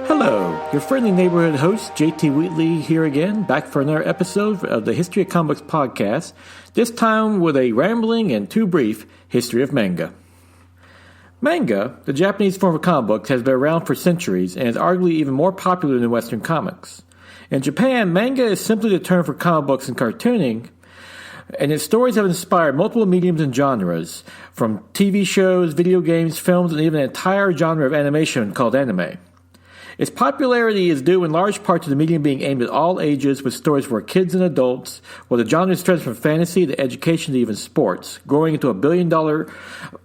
Hello, your friendly neighborhood host, JT Wheatley, here again, back for another episode of the History of Comics podcast, this time with a rambling and too brief history of manga. Manga, the Japanese form of comic books, has been around for centuries and is arguably even more popular than Western comics. In Japan, manga is simply the term for comic books and cartooning, and its stories have inspired multiple mediums and genres, from TV shows, video games, films, and even an entire genre of animation called anime. Its popularity is due in large part to the medium being aimed at all ages with stories for kids and adults, while the genre stretches from fantasy to education to even sports, growing into a billion-dollar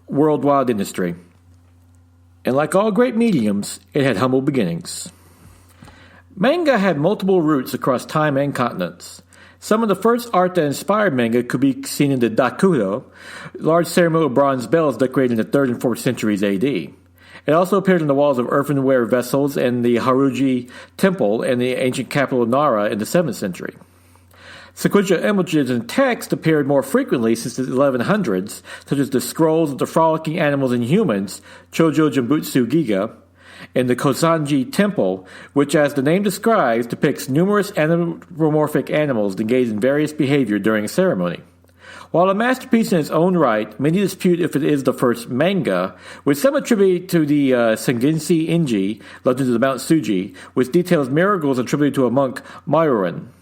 worldwide industry. And like all great mediums, it had humble beginnings. Manga had multiple roots across time and continents. Some of the first art that inspired manga could be seen in the Dakudo, large ceremonial bronze bells decorated in the 3rd and 4th centuries AD. It also appeared on the walls of earthenware vessels in the Haruji Temple in the ancient capital of Nara in the 7th century. Sequential images and text appeared more frequently since the 1100s, such as the scrolls of the frolicking animals and humans, Chojo Jimbutsu Giga, in the Kosanji Temple, which, as the name describes, depicts numerous anthropomorphic animals engaged in various behavior during a ceremony. While a masterpiece in its own right, many dispute if it is the first manga, which some attribute to the Sengenshi Inji, Legends of the Mount Suji, which details miracles attributed to a monk, Myron.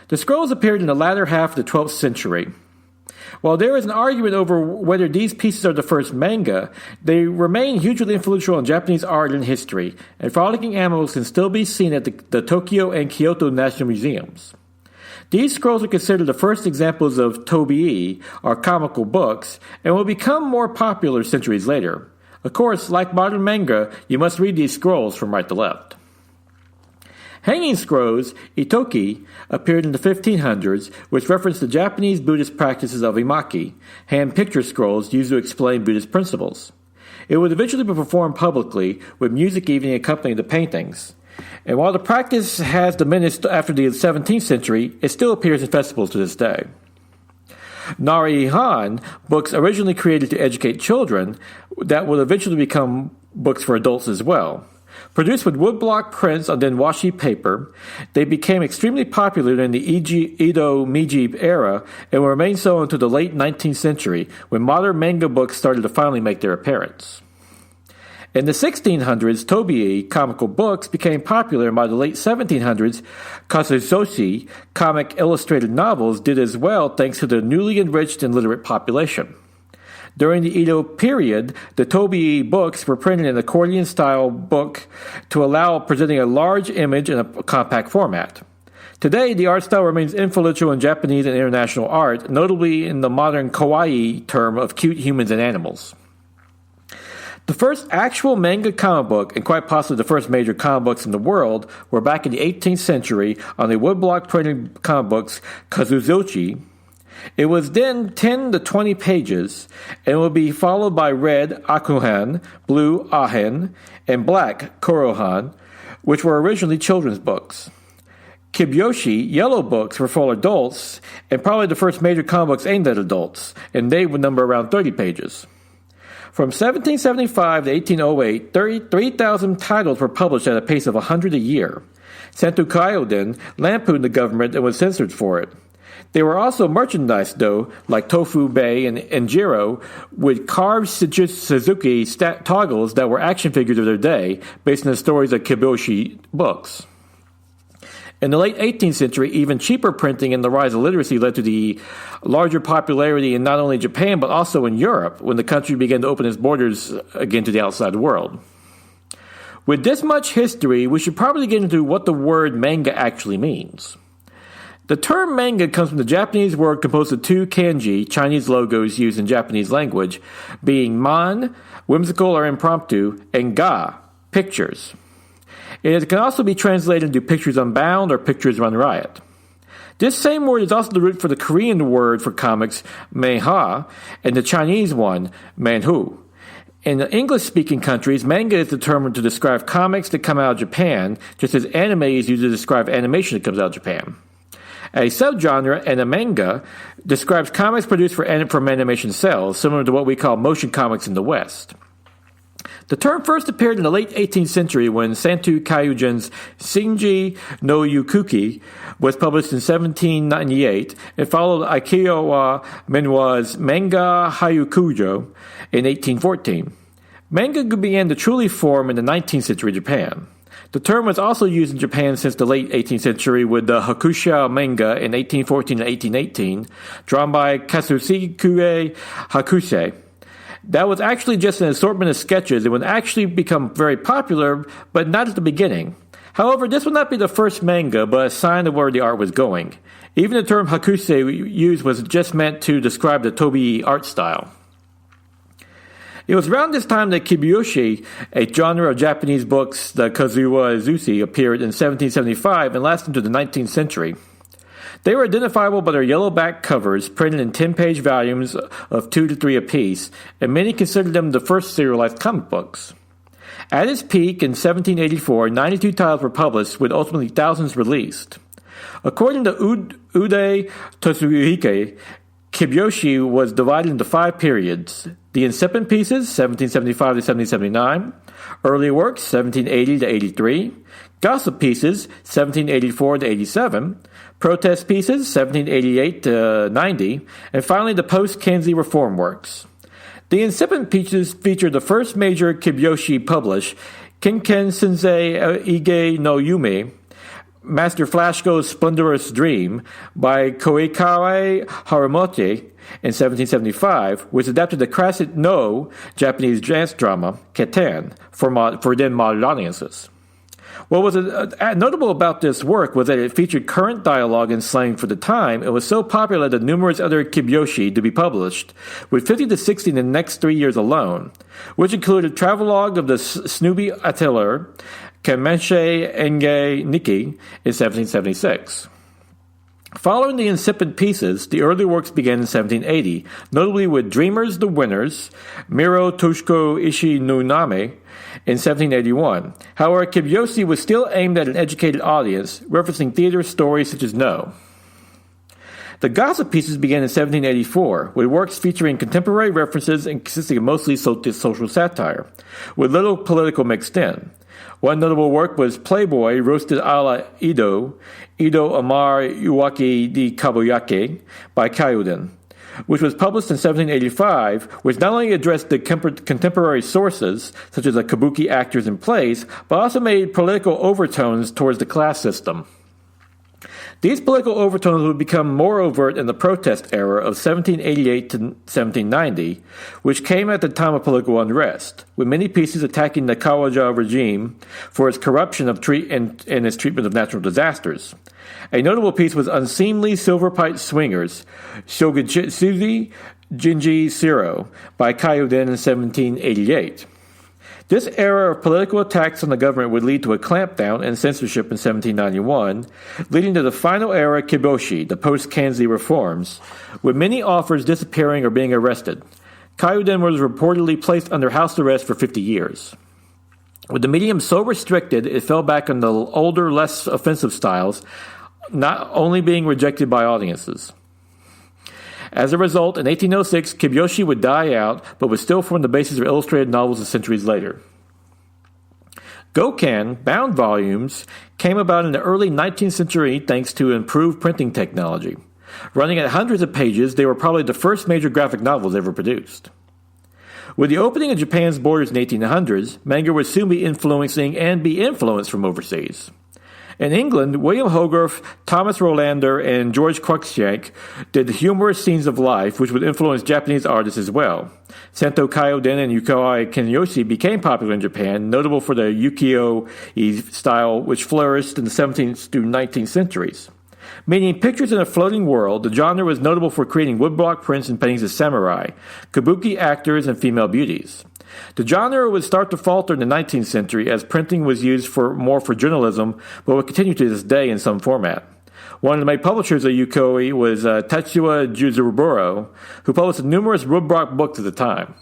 The scrolls appeared in the latter half of the 12th century. While there is an argument over whether these pieces are the first manga, they remain hugely influential in Japanese art and history, and frolicking animals can still be seen at the Tokyo and Kyoto National Museums. These scrolls are considered the first examples of tobii, or comical books, and will become more popular centuries later. Of course, like modern manga, you must read these scrolls from right to left. Hanging scrolls, itoki, appeared in the 1500s, which referenced the Japanese Buddhist practices of imaki, hand picture scrolls used to explain Buddhist principles. It would eventually be performed publicly, with music even accompanying the paintings. And while the practice has diminished after the 17th century, it still appears in festivals to this day. Narihan, books originally created to educate children, that would eventually become books for adults as well. Produced with woodblock prints on then washi paper, they became extremely popular in the Edo Meiji era and will remain so until the late 19th century, when modern manga books started to finally make their appearance. In the 1600s, tobii, comical books, became popular, and by the late 1700s, kazusoshi, comic illustrated novels, did as well thanks to the newly enriched and literate population. During the Edo period, the tobii books were printed in accordion-style book to allow presenting a large image in a compact format. Today, the art style remains influential in Japanese and international art, notably in the modern kawaii term of cute humans and animals. The first actual manga comic book, and quite possibly the first major comic books in the world, were back in the 18th century on the woodblock printed comic books Kazuzoshi. It was then 10 to 20 pages, and will be followed by red Akuhan, blue Ahen, and black Korohan, which were originally children's books. Kibyoshi, yellow books, were for adults, and probably the first major comic books aimed at adults, and they would number around 30 pages. From 1775 to 1808, 3,000 titles were published at a pace of 100 a year. Sentu Kyoden lampooned the government and was censored for it. They were also merchandised, though, like Tofu Bay and Enjiro, with carved Suzuki toggles that were action figures of their day, based on the stories of Kiboshi books. In the late 18th century, even cheaper printing and the rise of literacy led to the larger popularity in not only Japan, but also in Europe, when the country began to open its borders again to the outside world. With this much history, we should probably get into what the word manga actually means. The term manga comes from the Japanese word composed of two kanji, Chinese logos used in Japanese language, being man, whimsical or impromptu, and ga, pictures. It can also be translated into pictures unbound or pictures run riot. This same word is also the root for the Korean word for comics, manhwa, and the Chinese one, manhu. In the English-speaking countries, manga is determined to describe comics that come out of Japan, just as anime is used to describe animation that comes out of Japan. A subgenre, and a manga, describes comics produced from animation cells, similar to what we call motion comics in the West. The term first appeared in the late 18th century when Santo Kyujin's Shinji no Yukuki was published in 1798 and followed Ikeowa Menwa's Manga Hayukujo in 1814. Manga began to truly form in the 19th century Japan. The term was also used in Japan since the late 18th century with the Hakusha manga in 1814 and 1818, drawn by Kazushige Hakusei. That was actually just an assortment of sketches. It would actually become very popular, but not at the beginning. However, this would not be the first manga, but a sign of where the art was going. Even the term hakusei used was just meant to describe the Tobii art style. It was around this time that kibyoushi, a genre of Japanese books, the Kazuwa Zushi, appeared in 1775 and lasted into the 19th century. They were identifiable by their yellow back covers, printed in 10-page volumes of 2 to 3 apiece, and many considered them the first serialized comic books. At its peak in 1784, 92 titles were published, with ultimately thousands released. According to Ude Tosuhike, kibyoushi was divided into 5 periods: the incipient pieces, 1775 to 1779, early works, 1780 to 83, gossip pieces, 1784 to 87, protest pieces, 1788 to 90, and finally the post-Kanzi reform works. The incipient pieces featured the first major kibyoushi published, Kinken Sensei Ige no Yume, Master Flashgo's Splendorous Dream, by Koikawa Haramoto in 1775, which adapted the classic Japanese dance drama, Keten, for then modern audiences. What was notable about this work was that it featured current dialogue and slang for the time and was so popular that numerous other kibyoushi to be published, with 50 to 60 in the next 3 years alone, which included Travelogue of the Snoopy Atelier, Kamenshei Enge Nikki in 1776. Following the incipient pieces, the early works began in 1780, notably with Dreamers the Winners, Miro Toshiko Ishi no Name, in 1781. However, kibyoushi was still aimed at an educated audience, referencing theater stories such as No. The gossip pieces began in 1784, with works featuring contemporary references and consisting of mostly social satire, with little political mixed in. One notable work was Playboy Roasted a la Ido Amar Uwaki di Kaboyake by Kyoden, which was published in 1785, which not only addressed the contemporary sources, such as the kabuki actors and plays, but also made political overtones towards the class system. These political overtones would become more overt in the protest era of 1788 to 1790, which came at the time of political unrest, with many pieces attacking the Kawaja regime for its corruption and its treatment of natural disasters. A notable piece was Unseemly Silver Pipe Swingers, Shogitsuji Jinji Siro, by Kyoden in 1788. This era of political attacks on the government would lead to a clampdown and censorship in 1791, leading to the final era kibyoushi, the post-Kanzi reforms, with many authors disappearing or being arrested. Kyoden was reportedly placed under house arrest for 50 years. With the medium so restricted, it fell back on the older, less offensive styles, not only being rejected by audiences. As a result, in 1806, kibyoushi would die out, but would still form the basis of illustrated novels centuries later. Gokan, bound volumes, came about in the early 19th century thanks to improved printing technology. Running at hundreds of pages, they were probably the first major graphic novels ever produced. With the opening of Japan's borders in the 1800s, manga would soon be influencing and be influenced from overseas. In England, William Hogarth, Thomas Rolander, and George Cruikshank did humorous scenes of life, which would influence Japanese artists as well. Santo Kyoden and Yukoi Kenyoshi became popular in Japan, notable for the ukiyo-e style, which flourished in the 17th through 19th centuries. Meaning pictures in a floating world, the genre was notable for creating woodblock prints and paintings of samurai, kabuki actors, and female beauties. The genre would start to falter in the 19th century as printing was used more for journalism, but would continue to this day in some format. One of the main publishers of Yukoi was Tetsuya Juzaburo, who published numerous woodblock books at the time.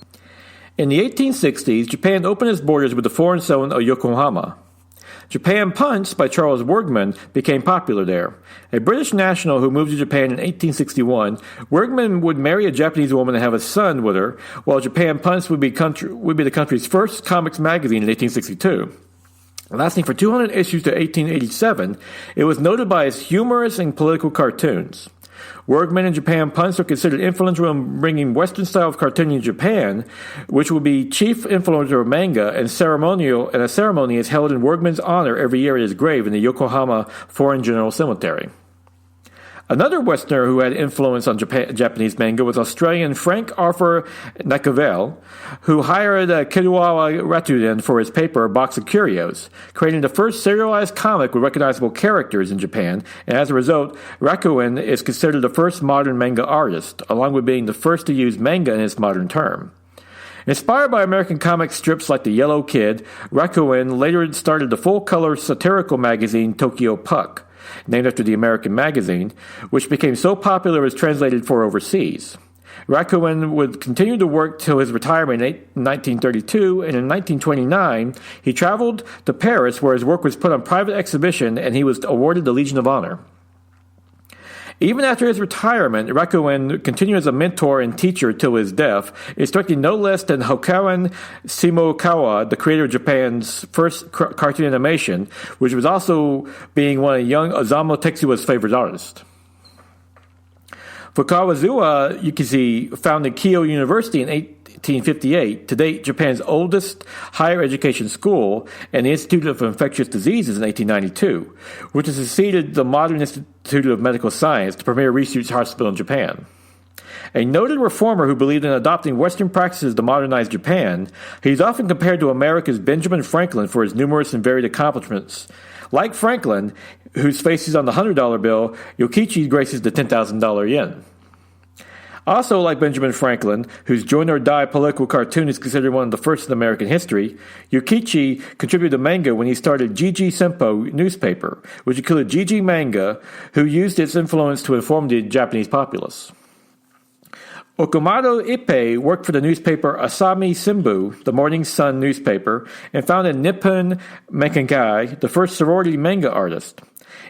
In the 1860s, Japan opened its borders with the foreign settlement of Yokohama. Japan Punch by Charles Workman became popular there. A British national who moved to Japan in 1861, Workman would marry a Japanese woman and have a son with her, while Japan Punch would be the country's first comics magazine in 1862. Lasting for 200 issues to 1887, it was noted by its humorous and political cartoons. Workman and Japan Punch are considered influential in bringing Western style of cartooning to Japan, which will be chief influencer of manga, and a ceremony is held in Workman's honor every year at his grave in the Yokohama Foreign General Cemetery. Another Westerner who had influence on Japanese manga was Australian Frank Arthur Nakavell, who hired Kidoawa Ratuden for his paper Box of Curios, creating the first serialized comic with recognizable characters in Japan, and as a result, Rakuen is considered the first modern manga artist, along with being the first to use manga in its modern term. Inspired by American comic strips like The Yellow Kid, Rakuen later started the full-color satirical magazine Tokyo Puck, named after the American magazine, which became so popular it was translated for overseas. Rakuen would continue to work till his retirement in 1932, and in 1929, he traveled to Paris where his work was put on private exhibition and he was awarded the Legion of Honor. Even after his retirement, Rakuen continued as a mentor and teacher till his death, instructing no less than Hokuren Shimokawa, the creator of Japan's first cartoon animation, which was also being one of young Osamu Tezuka's favorite artists. Fukawa Yokichi founded Keio University in 1858, to date Japan's oldest higher education school, and the Institute of Infectious Diseases in 1892, which has succeeded the modern Institute of Medical Science, the premier research hospital in Japan. A noted reformer who believed in adopting Western practices to modernize Japan, he's often compared to America's Benjamin Franklin for his numerous and varied accomplishments. Like Franklin, whose face is on the $100 bill, Yokichi graces the $10,000 yen. Also, like Benjamin Franklin, whose join-or-die political cartoon is considered one of the first in American history, Yokichi contributed to manga when he started Jiji Senpo newspaper, which included Jiji Manga, who used its influence to inform the Japanese populace. Okumado Ippei worked for the newspaper Asami Shimbun, the Morning Sun newspaper, and founded Nippon Mangakai, the first sorority manga artist.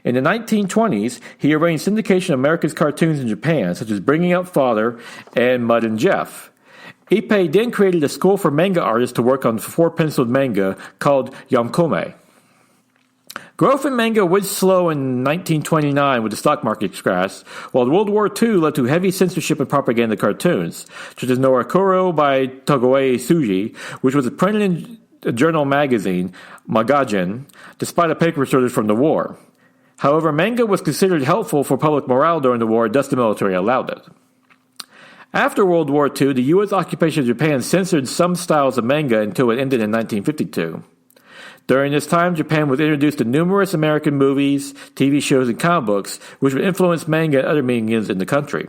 In the 1920s, he arranged syndication of America's cartoons in Japan, such as Bringing Up Father and Mud and Jeff. Ippei then created a school for manga artists to work on four-penciled manga called Yomkome. Growth in manga was slow in 1929 with the stock market crash, while World War II led to heavy censorship and propaganda cartoons, such as Norakuro by Togoe Suji, which was printed in a journal magazine, Magazine, despite a paper shortage from the war. However, manga was considered helpful for public morale during the war, thus the military allowed it. After World War II, the U.S. occupation of Japan censored some styles of manga until it ended in 1952. During this time, Japan was introduced to numerous American movies, TV shows, and comic books, which would influence manga and other mediums in the country.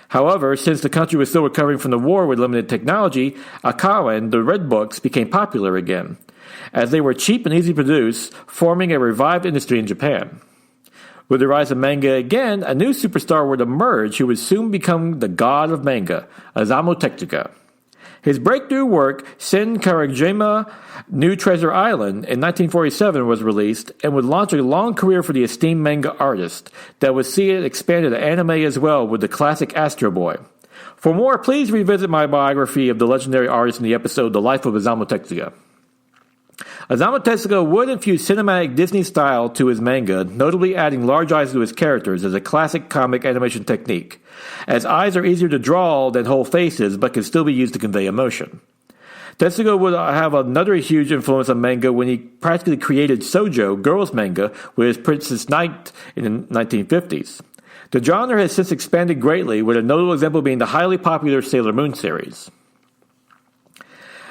However, since the country was still recovering from the war with limited technology, Akawan, the Red Books, became popular again, as they were cheap and easy to produce, forming a revived industry in Japan. With the rise of manga again, a new superstar would emerge who would soon become the god of manga, Osamu Tezuka. His breakthrough work, Sen Karajima New Treasure Island, in 1947 was released and would launch a long career for the esteemed manga artist that would see it expanded to anime as well with the classic Astro Boy. For more, please revisit my biography of the legendary artist in the episode The Life of Osamu Tezuka. Osamu Tezuka would infuse cinematic Disney style to his manga, notably adding large eyes to his characters as a classic comic animation technique, as eyes are easier to draw than whole faces but can still be used to convey emotion. Tezuka would have another huge influence on manga when he practically created shoujo, girls manga, with his Princess Knight in the 1950s. The genre has since expanded greatly, with a notable example being the highly popular Sailor Moon series.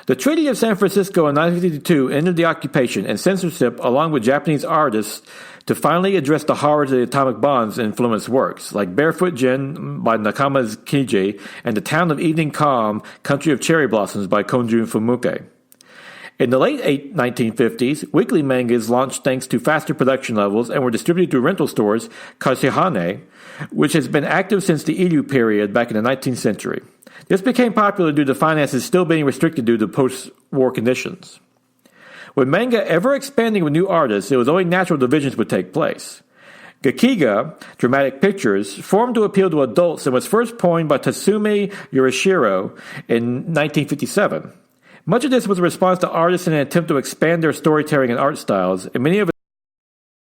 The Treaty of San Francisco in 1952 ended the occupation and censorship along with Japanese artists to finally address the horrors of the atomic bombs and influence works, like Barefoot Gen by Nakama Kiji and The Town of Evening Calm, Country of Cherry Blossoms by Konjun Fumuke. In the late 1950s, weekly mangas launched thanks to faster production levels and were distributed through rental stores, Kashihane, which has been active since the Edo period back in the 19th century. This became popular due to finances still being restricted due to post-war conditions. With manga ever expanding with new artists, it was only natural divisions would take place. Gakiga, Dramatic Pictures, formed to appeal to adults and was first coined by Tatsume Yorishiro in 1957. Much of this was a response to artists in an attempt to expand their storytelling and art styles, and many of